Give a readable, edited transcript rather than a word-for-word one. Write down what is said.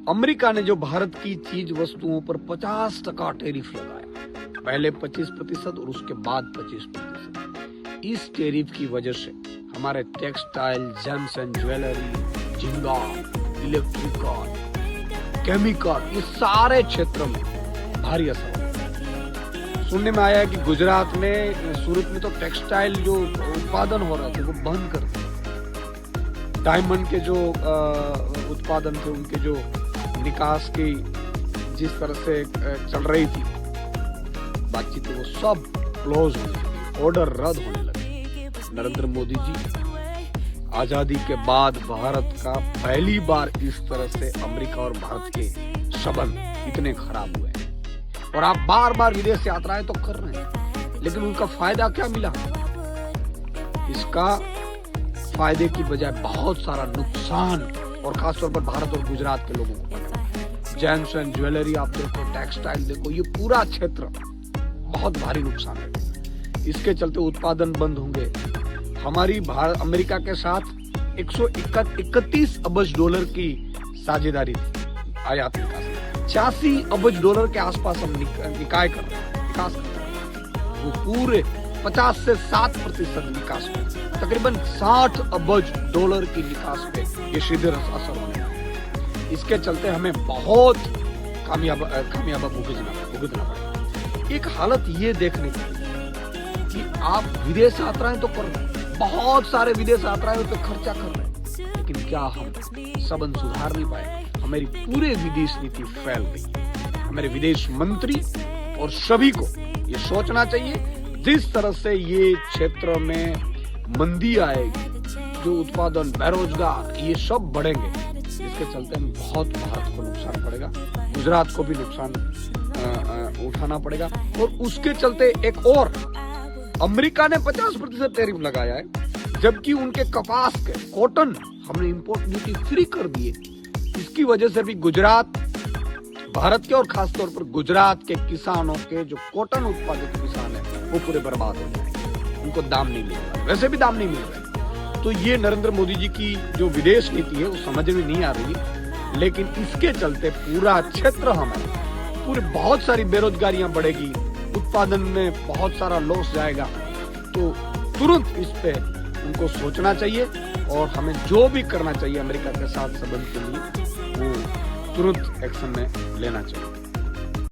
America ने जो भारत की चीज वस्तुओं पर 50% टैरिफ लगाया, पहले 25% और उसके बाद 25%। इस टैरिफ की वजह से हमारे टेक्सटाइल, जेम्स एंड ज्वेलरी, झींगा, इलेक्ट्रिकल, केमिकल, इस सारे क्षेत्रों में भारी असर हुआ। सुनने में आया है कि गुजरात में, सूरत में तो टेक्सटाइल जो उत्पादन हो रहे थे वो बंद कर दिए। डायमंड के जो उत्पादन थे, उनके जो निकास की जिस तरह से चल रही थी बातचीत, वो सब क्लोज होने लगी, ऑर्डर रद्द होने लगे। नरेंद्र मोदी जी, आजादी के बाद भारत का पहली बार इस तरह से अमेरिका और भारत के संबंध इतने खराब हुए हैं। और आप बार बार विदेश यात्राएं तो कर रहे हैं, लेकिन उनका फायदा क्या मिला? इसका फायदे की बजाय बहुत सारा नुकसान, और खासतौर पर भारत और गुजरात के लोगों को पड़ा। जेम्स एंड ज्वेलरी आप देखो, टेक्सटाइल देखो, ये पूरा क्षेत्र बहुत भारी नुकसान है। इसके चलते उत्पादन बंद होंगे। हमारी अमेरिका के साथ 131 अरब डॉलर की साझेदारी थी आयात निकास। 86 अरब डॉलर के आसपास हम निकास कर रहे हैं। वो पूरे 50 से 7% निकास पे, तकरीबन 60 अरब डॉलर की निकास पे ये सीधे असर होने वाला है। इसके चलते हमें बहुत कामयाबा भुगतना पड़ेगा। एक हालत ये देखने की कि आप विदेश यात्राएं तो कर रहे हैं, बहुत सारे विदेश यात्राएं पे खर्चा कर रहे हैं, लेकिन क्या हम संबंध सुधार नहीं पाए? हमारी पूरे विदेश नीति फैल गई। हमारे विदेश मंत्री और सभी को ये सोचना चाहिए, जिस तरह से ये क्षेत्र में मंदी आएगी, जो उत्पादन, बेरोजगार, ये सब बढ़ेंगे, इसके चलते बहुत भारत को नुकसान पड़ेगा, गुजरात को भी नुकसान उठाना पड़ेगा। और उसके चलते एक और, अमेरिका ने 50% टैरिफ लगाया है, जबकि उनके कपास के, कॉटन, हमने इंपोर्ट ड्यूटी फ्री कर दिए। इसकी वजह से भी गुजरात, भारत के और खासतौर पर गुजरात के किसानों के, जो कॉटन उत्पादक किसान है, वो पूरे बर्बाद हो जाएंगे। उनको दाम नहीं मिल रहा, वैसे भी दाम नहीं मिल रहे। तो ये नरेंद्र मोदी जी की जो विदेश नीति है वो समझ में नहीं आ रही, लेकिन इसके चलते पूरा क्षेत्र हमारा, पूरे बहुत सारी बेरोजगारियां बढ़ेगी, उत्पादन में बहुत सारा लॉस जाएगा। तो तुरंत इस पे उनको सोचना चाहिए, और हमें जो भी करना चाहिए अमेरिका के साथ संबंध के लिए, वो तुरंत एक्शन में लेना चाहिए।